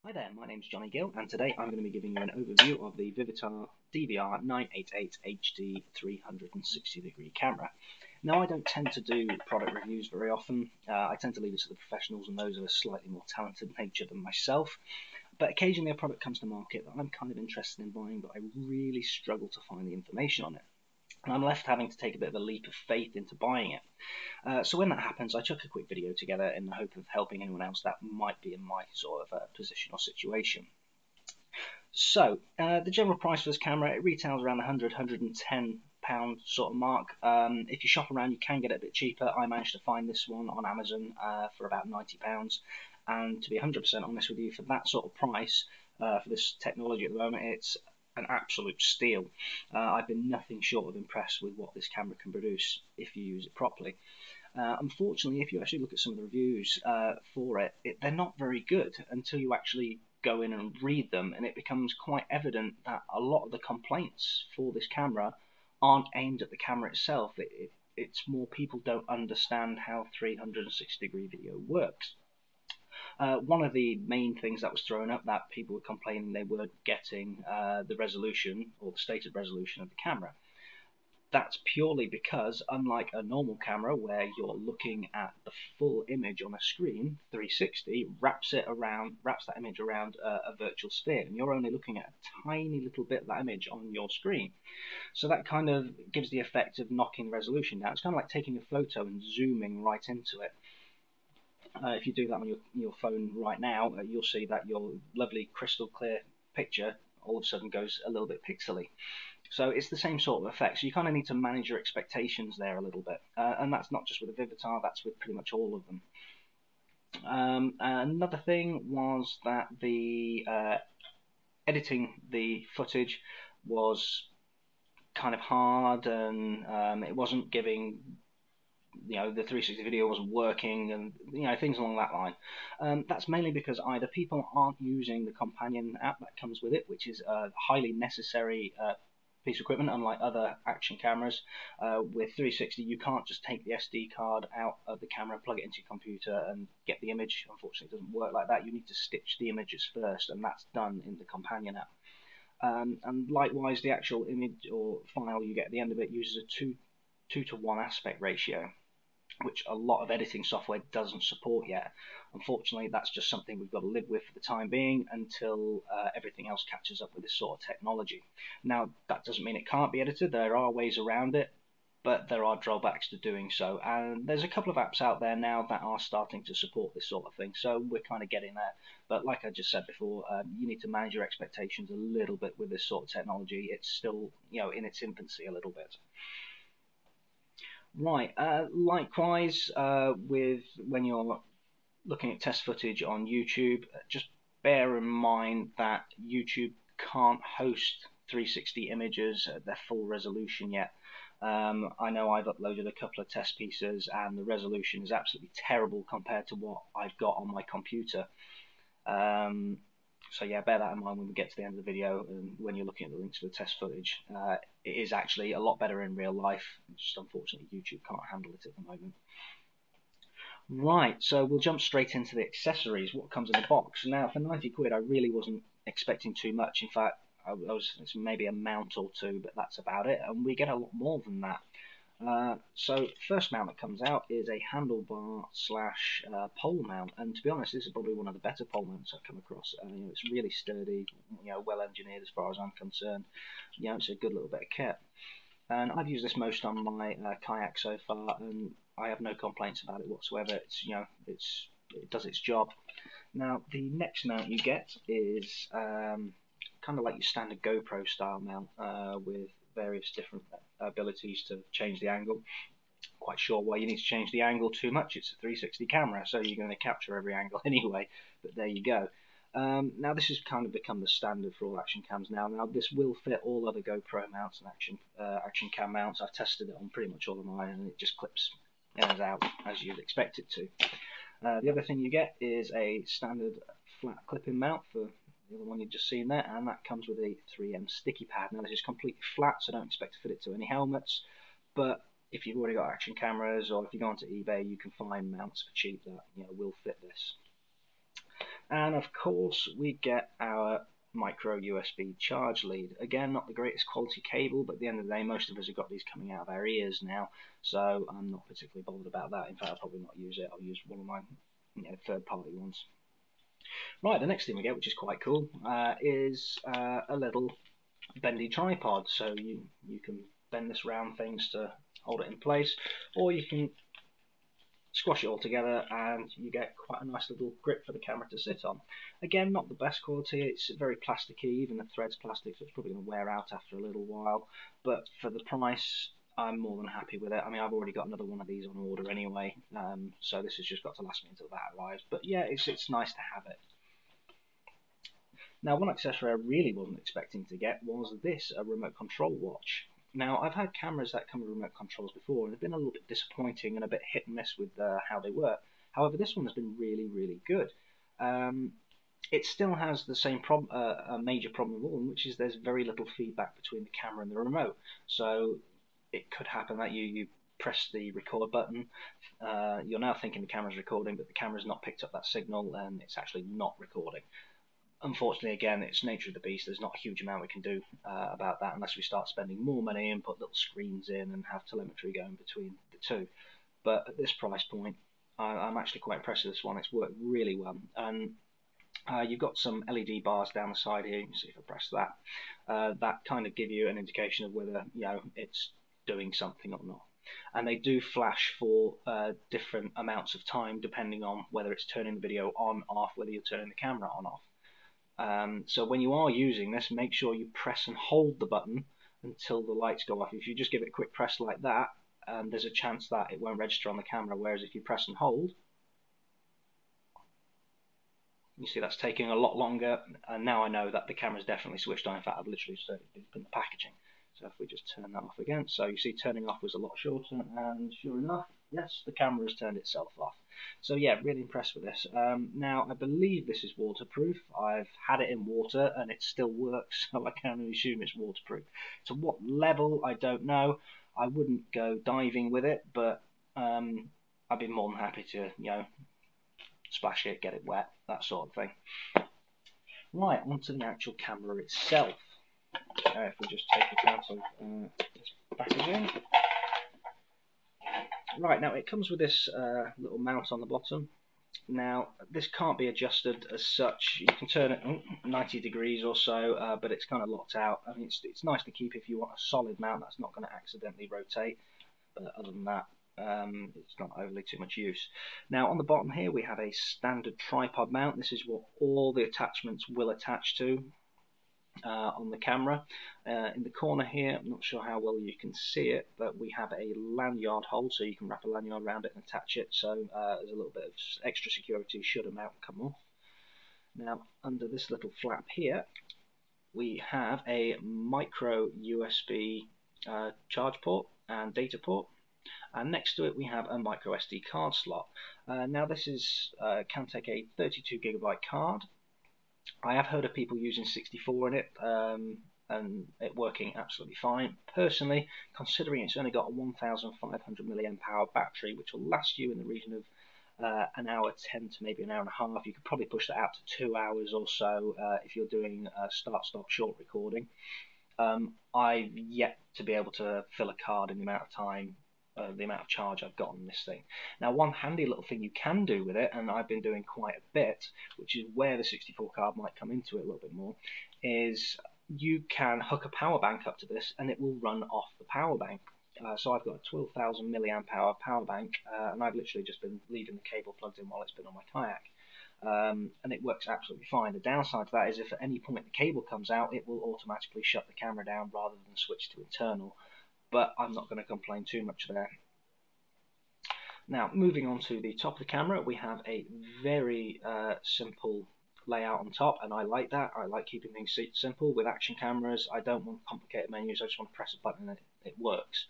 Hi there, my name's Johnny Gill, and today I'm going to be giving you an overview of the Vivitar DVR988HD 360-degree camera. Now, I don't tend to do product reviews very often. I tend to leave it to the professionals and those of a slightly more talented nature than myself. But occasionally a product comes to market that I'm kind of interested in buying, but I really struggle to find the information on it. And I'm left having to take a bit of a leap of faith into buying it. So when that happens, I chuck a quick video together in the hope of helping anyone else that might be in my sort of position or situation. So the general price for this camera, it retails around the £100–110 sort of mark. If you shop around, you can get it a bit cheaper. I managed to find this one on Amazon for about £90. And to be 100% honest with you, for that sort of price, for this technology at the moment, it's an absolute steal. I've been nothing short of impressed with what this camera can produce if you use it properly. Unfortunately, if you actually look at some of the reviews for it, they're not very good until you actually go in and read them, and it becomes quite evident that a lot of the complaints for this camera aren't aimed at the camera itself. It's more people don't understand how 360-degree video works. One of the main things that was thrown up that people were complaining they weren't getting the resolution or the stated resolution of the camera. That's purely because, unlike a normal camera where you're looking at the full image on a screen, 360 wraps that image around a virtual sphere, and you're only looking at a tiny little bit of that image on your screen. So that kind of gives the effect of knocking resolution down. It's kind of like taking a photo and zooming right into it. If you do that on your phone right now, you'll see that your lovely crystal clear picture all of a sudden goes a little bit pixely. So it's the same sort of effect. So you kind of need to manage your expectations there a little bit. And that's not just with the Vivitar, that's with pretty much all of them. Another thing was that the editing the footage was kind of hard, and it wasn't giving, the 360 video wasn't working, and things along that line. That's mainly because either people aren't using the companion app that comes with it, which is a highly necessary piece of equipment, unlike other action cameras. With 360, you can't just take the SD card out of the camera, plug it into your computer, and get the image. Unfortunately, it doesn't work like that. You need to stitch the images first, and that's done in the companion app. And likewise, the actual image or file you get at the end of it uses a 2:1 aspect ratio, which a lot of editing software doesn't support yet. Unfortunately, that's just something we've got to live with for the time being until everything else catches up with this sort of technology. Now, that doesn't mean it can't be edited. There are ways around it, but there are drawbacks to doing so. And there's a couple of apps out there now that are starting to support this sort of thing, so we're kind of getting there. But like I just said before, you need to manage your expectations a little bit with this sort of technology. It's still, in its infancy a little bit. Right, likewise, with when you're looking at test footage on YouTube, just bear in mind that YouTube can't host 360 images at their full resolution yet. I know I've uploaded a couple of test pieces and the resolution is absolutely terrible compared to what I've got on my computer. So yeah, bear that in mind when we get to the end of the video and when you're looking at the links for the test footage. It is actually a lot better in real life, just unfortunately YouTube can't handle it at the moment. Right, so we'll jump straight into the accessories, what comes in the box. Now for 90 quid I really wasn't expecting too much. In fact, it's maybe a mount or two, but that's about it, and we get a lot more than that. So first mount that comes out is a handlebar slash pole mount, and to be honest, this is probably one of the better pole mounts I've come across. It's really sturdy, well engineered as far as I'm concerned. It's a good little bit of kit, and I've used this most on my kayak so far, and I have no complaints about it whatsoever. It does its job. Now the next mount you get is kind of like your standard GoPro style mount with various different abilities to change the angle. Quite sure why you need to change the angle too much. It's a 360 camera, so you're going to capture every angle anyway, but there you go. Now this has kind of become the standard for all action cams now. Now this will fit all other GoPro mounts and action cam mounts. I've tested it on pretty much all of mine, and it just clips in and out as you'd expect it to. The other thing you get is a standard flat clipping mount for the other one you've just seen there, and that comes with a 3M sticky pad. Now this is completely flat, so don't expect to fit it to any helmets, but if you've already got action cameras or if you go onto eBay, you can find mounts for cheap that will fit this. And of course we get our micro USB charge lead. Again, not the greatest quality cable, but at the end of the day, most of us have got these coming out of our ears now, so I'm not particularly bothered about that. In fact, I'll probably not use it. I'll use one of my third-party ones. Right, the next thing we get, which is quite cool, is a little bendy tripod. So you can bend this round things to hold it in place, or you can squash it all together and you get quite a nice little grip for the camera to sit on. Again, not the best quality, it's very plasticky, even the thread's plastic, so it's probably going to wear out after a little while, but for the price I'm more than happy with it. I mean, I've already got another one of these on order anyway, so this has just got to last me until that arrives, but yeah, it's nice to have it. Now, one accessory I really wasn't expecting to get was this, a remote control watch. Now, I've had cameras that come with remote controls before, and they've been a little bit disappointing and a bit hit and miss with how they work. However, this one has been really, really good. It still has the same a major problem of all, which is there's very little feedback between the camera and the remote. So it could happen that you press the record button, you're now thinking the camera's recording, but the camera's not picked up that signal and it's actually not recording. Unfortunately, again, it's nature of the beast. There's not a huge amount we can do about that unless we start spending more money and put little screens in and have telemetry going between the two. But at this price point, I'm actually quite impressed with this one. It's worked really well. And you've got some LED bars down the side here. You can see if I press that. That kind of give you an indication of whether it's doing something or not. And they do flash for different amounts of time depending on whether it's turning the video on, off, whether you're turning the camera on, off. So when you are using this, make sure you press and hold the button until the lights go off. If you just give it a quick press like that, there's a chance that it won't register on the camera, whereas if you press and hold, you see that's taking a lot longer, and now I know that the camera's definitely switched on. In fact, I've literally just opened the packaging. So if we just turn that off again, so you see turning off was a lot shorter, and sure enough, yes, the camera has turned itself off. So yeah, really impressed with this. Now, I believe this is waterproof. I've had it in water and it still works, so I can only assume it's waterproof. To what level, I don't know. I wouldn't go diving with it, but I'd be more than happy to, splash it, get it wet, that sort of thing. Right, onto the actual camera itself. If we just take it out of this packaging. Right, now it comes with this little mount on the bottom. Now, this can't be adjusted as such. You can turn it 90 degrees or so, but it's kind of locked out. I mean, it's nice to keep if you want a solid mount that's not going to accidentally rotate. But other than that, it's not overly too much use. Now, on the bottom here, we have a standard tripod mount. This is what all the attachments will attach to. On the camera. In the corner here, I'm not sure how well you can see it, but we have a lanyard hole, so you can wrap a lanyard around it and attach it, so there's a little bit of extra security should a mount come off. Now, under this little flap here, we have a micro USB charge port and data port, and next to it we have a micro SD card slot. Now this can take a 32GB card. I have heard of people using 64 in it and it working absolutely fine. Personally, considering it's only got a 1500 mAh battery, which will last you in the region of an hour 10 to maybe an hour and a half, you could probably push that out to 2 hours or so if you're doing start-stop short recording. I've yet to be able to fill a card in the amount of time, the amount of charge I've got on this thing. Now, one handy little thing you can do with it, and I've been doing quite a bit, which is where the 64 card might come into it a little bit more, is you can hook a power bank up to this and it will run off the power bank. So I've got a 12,000 milliamp hour power bank, and I've literally just been leaving the cable plugged in while it's been on my kayak. And it works absolutely fine. The downside to that is if at any point the cable comes out, it will automatically shut the camera down rather than switch to internal. But I'm not going to complain too much there. Now, moving on to the top of the camera, we have a very simple layout on top, and I like that. I like keeping things simple. With action cameras, I don't want complicated menus. I just want to press a button and it works.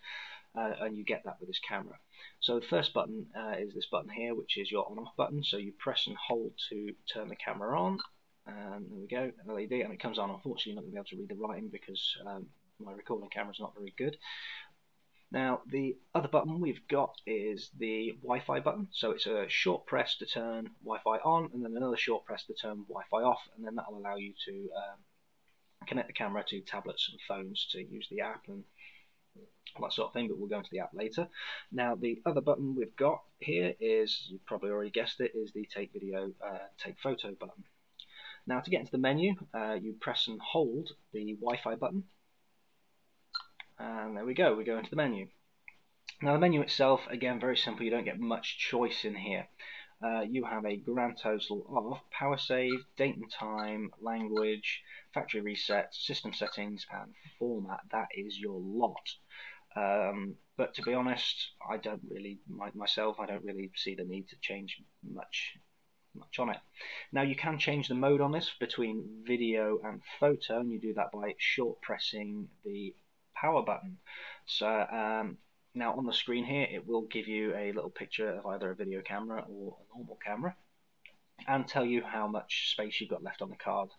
And you get that with this camera. So the first button is this button here, which is your on-off button. So you press and hold to turn the camera on. And there we go, LED, and it comes on. Unfortunately, you're not going to be able to read the writing because my recording camera is not very good. Now the other button we've got is the Wi-Fi button, so it's a short press to turn Wi-Fi on, and then another short press to turn Wi-Fi off, and then that will allow you to connect the camera to tablets and phones to use the app and all that sort of thing, but we'll go into the app later. Now the other button we've got here is, you've probably already guessed it, is the take photo button. Now to get into the menu, you press and hold the Wi-Fi button, and there we go, we go into the menu. Now the menu itself, again, very simple, you don't get much choice in here. You have a grand total of power save, date and time, language, factory reset, system settings, and format. That is your lot. But to be honest, I don't really see the need to change much on it. Now you can change the mode on this between video and photo, and you do that by short pressing the power button. So now on the screen here, it will give you a little picture of either a video camera or a normal camera, and tell you how much space you've got left on the card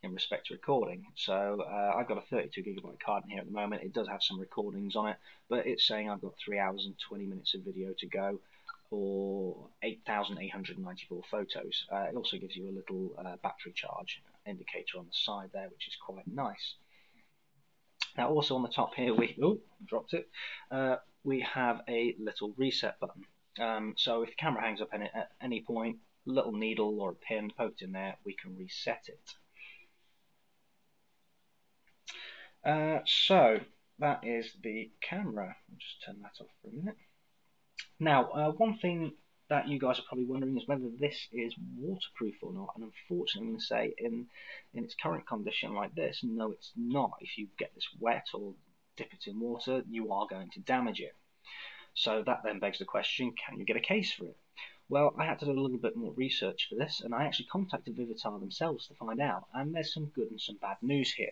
in respect to recording. So I've got a 32GB card in here at the moment. It does have some recordings on it, but it's saying I've got 3 hours and 20 minutes of video to go, or 8,894 photos. It also gives you a little battery charge indicator on the side there, which is quite nice. Now also on the top here, we have a little reset button. So if the camera hangs up in it at any point, a little needle or a pin poked in there, we can reset it. So that is the camera. I'll just turn that off for a minute. Now, one thing that you guys are probably wondering is whether this is waterproof or not, and unfortunately I'm going to say in its current condition like this, no, it's not. If you get this wet or dip it in water, you are going to damage it. So that then begs the question, can you get a case for it? Well, I had to do a little bit more research for this, and I actually contacted Vivitar themselves to find out, and there's some good and some bad news here.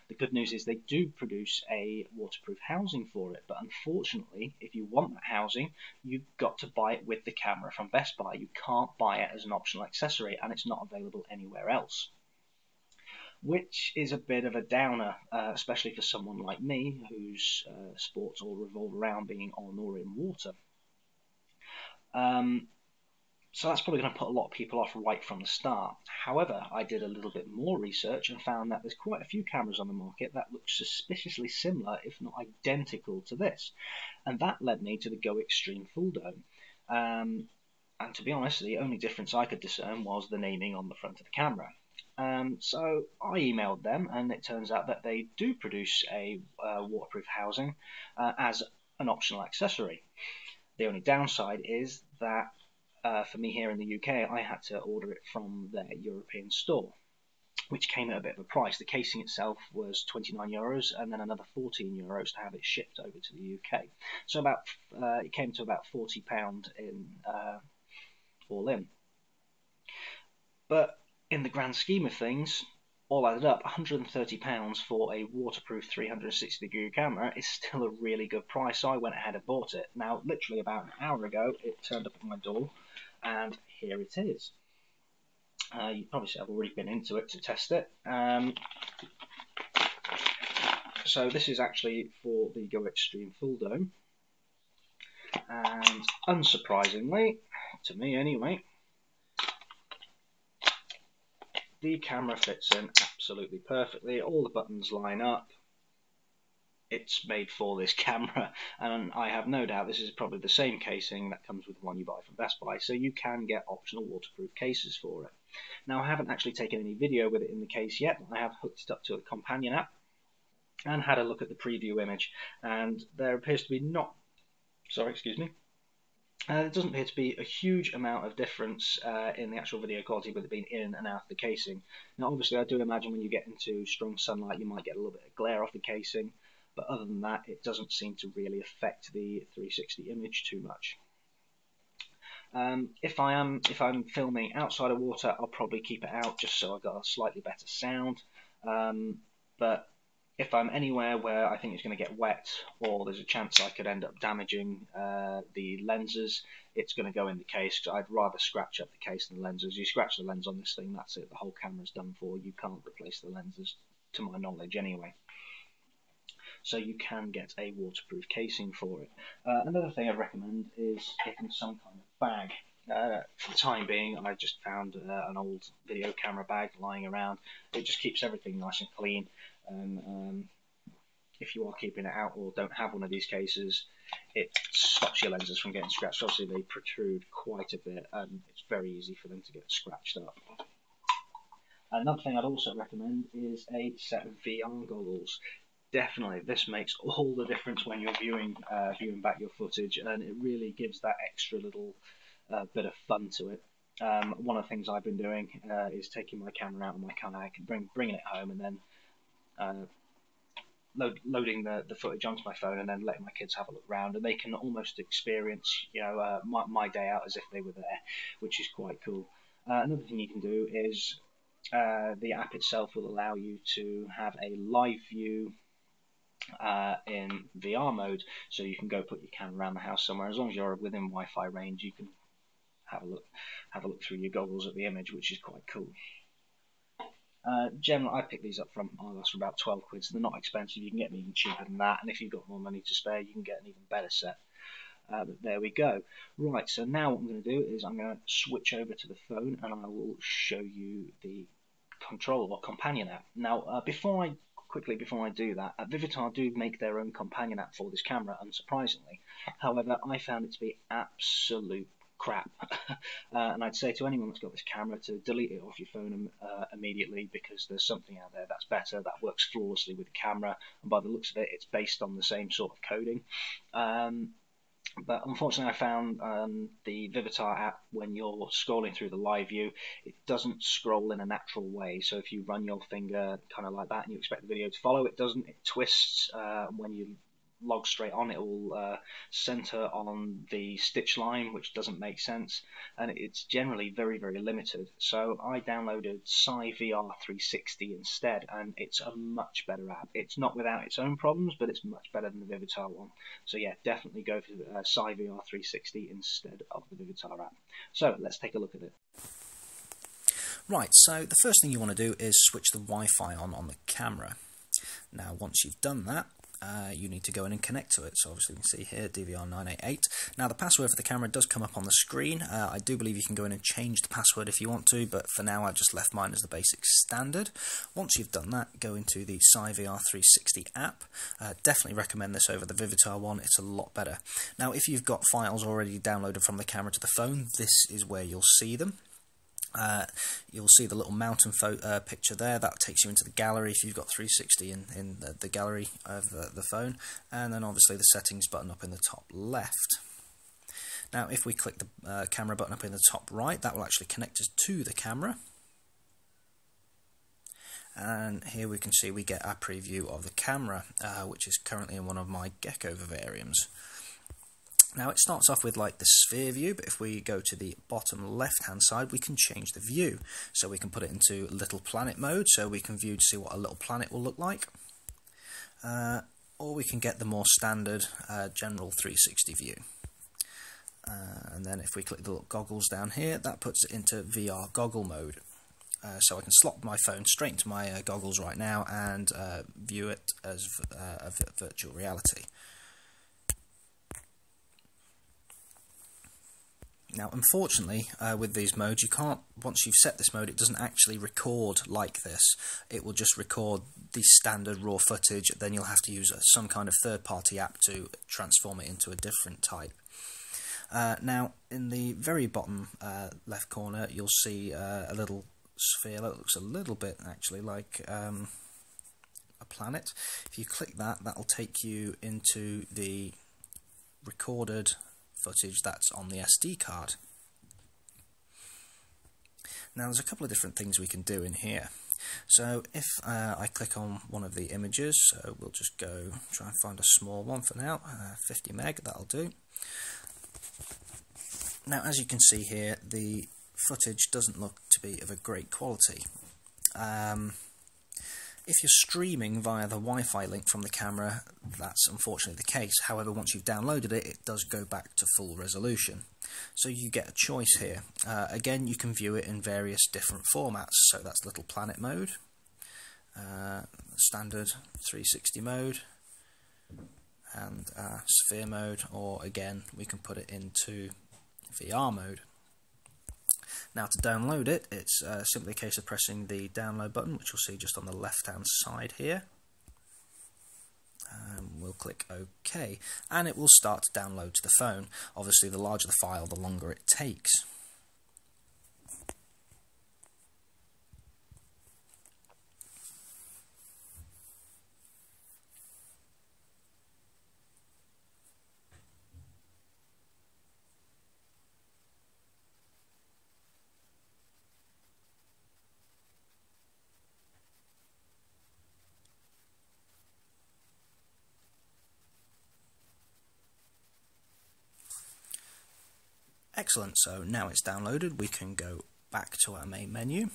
The good news is they do produce a waterproof housing for it, but unfortunately, if you want that housing, you've got to buy it with the camera from Best Buy. You can't buy it as an optional accessory, and it's not available anywhere else, which is a bit of a downer, especially for someone like me, whose sports all revolve around being on or in water. So that's probably going to put a lot of people off right from the start. However, I did a little bit more research and found that there's quite a few cameras on the market that look suspiciously similar, if not identical to this. And that led me to the Go Extreme Full Dome. And to be honest, the only difference I could discern was the naming on the front of the camera. So I emailed them, and it turns out that they do produce a waterproof housing as an optional accessory. The only downside is that for me here in the UK, I had to order it from their European store, which came at a bit of a price. The casing itself was €29, and then another €14 to have it shipped over to the UK. So it came to about £40 in all in. But in the grand scheme of things, all added up, £130 for a waterproof 360-degree camera is still a really good price, so I went ahead and bought it. Now, literally about an hour ago, it turned up at my door, and here it is. You probably see I've already been into it to test it. So this is actually for the Go Extreme Full Dome, and unsurprisingly, to me anyway, the camera fits in absolutely perfectly. All the buttons line up. It's made for this camera, and I have no doubt this is probably the same casing that comes with the one you buy from Best Buy, so you can get optional waterproof cases for it. Now, I haven't actually taken any video with it in the case yet. I have hooked it up to a companion app and had a look at the preview image, and there appears to be there doesn't appear to be a huge amount of difference in the actual video quality with it being in and out of the casing. Now, obviously, I do imagine when you get into strong sunlight, you might get a little bit of glare off the casing, but other than that, it doesn't seem to really affect the 360 image too much. If I'm filming outside of water, I'll probably keep it out just so I've got a slightly better sound. But if I'm anywhere where I think it's going to get wet, or there's a chance I could end up damaging the lenses, it's going to go in the case. I'd rather scratch up the case than the lenses. You scratch the lens on this thing, that's it. The whole camera's done for. You can't replace the lenses, to my knowledge, anyway. so you can get a waterproof casing for it. Another thing I'd recommend is getting some kind of bag. For the time being, I just found an old video camera bag lying around. It just keeps everything nice and clean, and if you are keeping it out or don't have one of these cases, it stops your lenses from getting scratched. Obviously they protrude quite a bit and it's very easy for them to get scratched up. Another thing I'd also recommend is a set of VR goggles. Definitely, this makes all the difference when you're viewing back your footage, and it really gives that extra little bit of fun to it. One of the things I've been doing is taking my camera out of my kayak and bringing it home, and then loading the footage onto my phone, and then letting my kids have a look around, and they can almost experience my day out as if they were there, which is quite cool. Another thing you can do is the app itself will allow you to have a live view in VR mode, so you can go put your camera around the house somewhere. As long as you're within Wi-Fi range, you can have a look through your goggles at the image, which is quite cool. Generally, I picked these up from for about 12 quid, so they're not expensive. You can get them even cheaper than that, and if you've got more money to spare, you can get an even better set. But there we go. Right, so now what I'm going to do is I'm going to switch over to the phone, and I will show you the control or companion app. Now, before I do that, Vivitar do make their own companion app for this camera, unsurprisingly. However, I found it to be absolute crap. And I'd say to anyone that's got this camera to delete it off your phone immediately, because there's something out there that's better, that works flawlessly with the camera, and by the looks of it, it's based on the same sort of coding. But unfortunately, I found the Vivitar app, when you're scrolling through the live view, it doesn't scroll in a natural way. So if you run your finger kind of like that and you expect the video to follow, it doesn't. It twists. When you log straight on, it will center on the stitch line, which doesn't make sense, and it's generally very, very limited. So I downloaded vivtar360 instead, and it's a much better app. It's not without its own problems, but it's much better than the Vivitar one. So yeah, definitely go for vivtar360 instead of the Vivitar app. So let's take a look at it. Right, so the first thing you want to do is switch the Wi-Fi on the camera. Now once you've done that, you need to go in and connect to it. So obviously you can see here DVR988. Now the password for the camera does come up on the screen. I do believe you can go in and change the password if you want to, but for now I've just left mine as the basic standard. Once you've done that, go into the vivtar360 app. Definitely recommend this over the Vivitar one. It's a lot better. Now if you've got files already downloaded from the camera to the phone, this is where you'll see them. You'll see the little mountain picture there. That takes you into the gallery if you've got 360 in the gallery of the phone, and then obviously the settings button up in the top left. Now if we click the camera button up in the top right, that will actually connect us to the camera, and here we can see we get our preview of the camera, which is currently in one of my Gecko vivariums. Now it starts off with like the sphere view, but if we go to the bottom left hand side, we can change the view. So we can put it into little planet mode, so we can view to see what a little planet will look like. Or we can get the more standard general 360 view. And then if we click the little goggles down here, that puts it into VR goggle mode. So I can slot my phone straight into my goggles right now and view it as a virtual reality. Now unfortunately with these modes, you can't, once you've set this mode, it doesn't actually record like this. It will just record the standard raw footage, then you'll have to use some kind of third-party app to transform it into a different type. Now in the very bottom left corner, you'll see a little sphere that looks a little bit actually like a planet. If you click that, that'll take you into the recorded footage that's on the SD card. Now there's a couple of different things we can do in here. So if I click on one of the images, so we'll just go try and find a small one for now, 50 meg, that'll do. Now as you can see here, the footage doesn't look to be of a great quality. If you're streaming via the Wi-Fi link from the camera, that's unfortunately the case. However, once you've downloaded it, it does go back to full resolution. So you get a choice here. Again, you can view it in various different formats. So that's little planet mode, standard 360 mode, and sphere mode, or again we can put it into VR mode. Now to download it, it's simply a case of pressing the download button, which you'll see just on the left hand side here. We'll click OK, and it will start to download to the phone. Obviously, the larger the file, the longer it takes. Excellent, so now it's downloaded, we can go back to our main menu.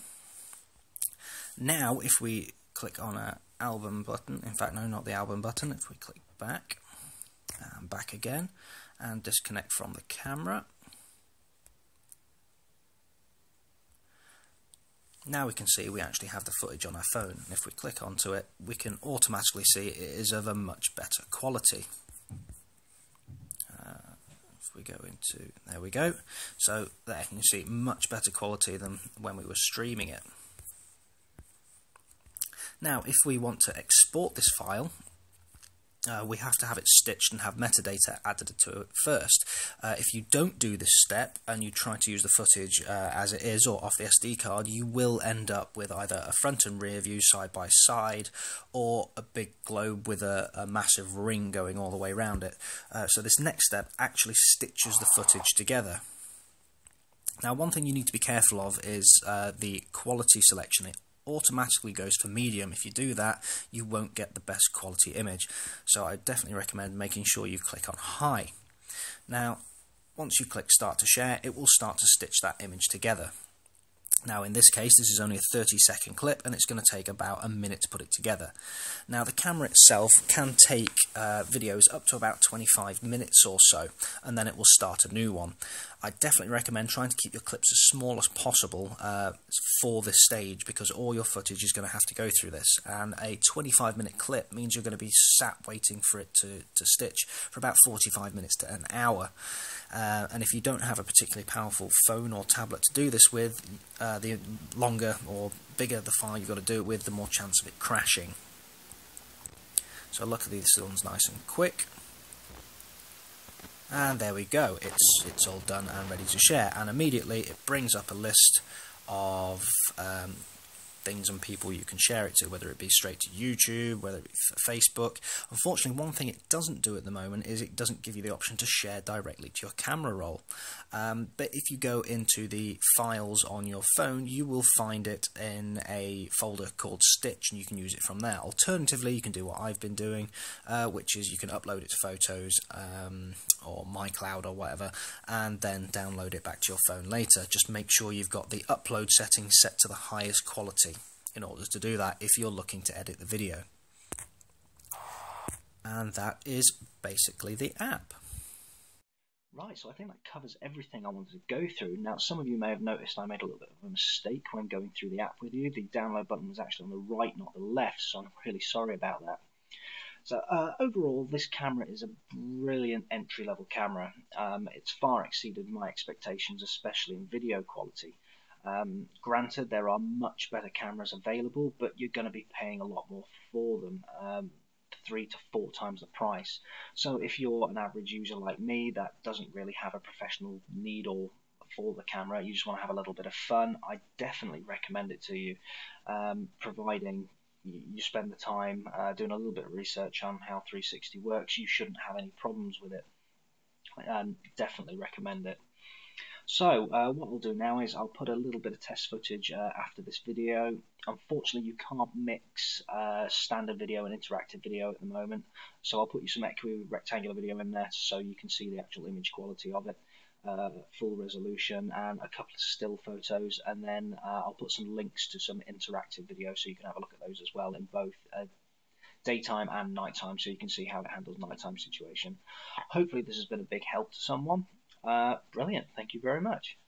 Now if we click on our album button, in fact no, not the album button, if we click back and back again and disconnect from the camera, now we can see we actually have the footage on our phone. And if we click onto it, we can automatically see it is of a much better quality. We go into, there we go, so there you can see much better quality than when we were streaming it. Now if we want to export this file, we have to have it stitched and have metadata added to it first. If you don't do this step and you try to use the footage as it is or off the SD card, you will end up with either a front and rear view side by side or a big globe with a massive ring going all the way around it. So this next step actually stitches the footage together. Now one thing you need to be careful of is the quality selection. It automatically goes for medium. If you do that, you won't get the best quality image, so I definitely recommend making sure you click on high. Now once you click start to share, it will start to stitch that image together. Now in this case this is only a 30-second clip and it's going to take about a minute to put it together. Now the camera itself can take videos up to about 25 minutes or so, and then it will start a new one. I definitely recommend trying to keep your clips as small as possible for this stage, because all your footage is going to have to go through this, and a 25-minute clip means you're going to be sat waiting for it to stitch for about 45 minutes to an hour. And if you don't have a particularly powerful phone or tablet to do this with, the longer or bigger the file you've got to do it with, the more chance of it crashing. So luckily this one's nice and quick. And there we go, it's all done and ready to share, and immediately it brings up a list of things and people you can share it to, whether it be straight to YouTube, whether it be Facebook. Unfortunately, one thing it doesn't do at the moment is it doesn't give you the option to share directly to your camera roll. But if you go into the files on your phone, you will find it in a folder called Stitch, and you can use it from there. Alternatively, you can do what I've been doing, which is you can upload it to Photos or MyCloud or whatever, and then download it back to your phone later. Just make sure you've got the upload settings set to the highest quality in order to do that if you're looking to edit the video. And that is basically the app. Right, so I think that covers everything I wanted to go through. Now, some of you may have noticed I made a little bit of a mistake when going through the app with you. The download button was actually on the right, not the left, so I'm really sorry about that. So overall, this camera is a brilliant entry-level camera. It's far exceeded my expectations, especially in video quality. Granted, there are much better cameras available, but you're going to be paying a lot more for them, 3 to 4 times the price. So if you're an average user like me that doesn't really have a professional need or for the camera, you just want to have a little bit of fun, I definitely recommend it to you, providing you spend the time doing a little bit of research on how 360 works. You shouldn't have any problems with it. Definitely recommend it. So what I'll do now is I'll put a little bit of test footage after this video. Unfortunately, you can't mix standard video and interactive video at the moment, so I'll put you some rectangular video in there so you can see the actual image quality of it, full resolution, and a couple of still photos, and then I'll put some links to some interactive video so you can have a look at those as well in both daytime and nighttime, so you can see how it handles nighttime situation. Hopefully this has been a big help to someone. Brilliant, thank you very much.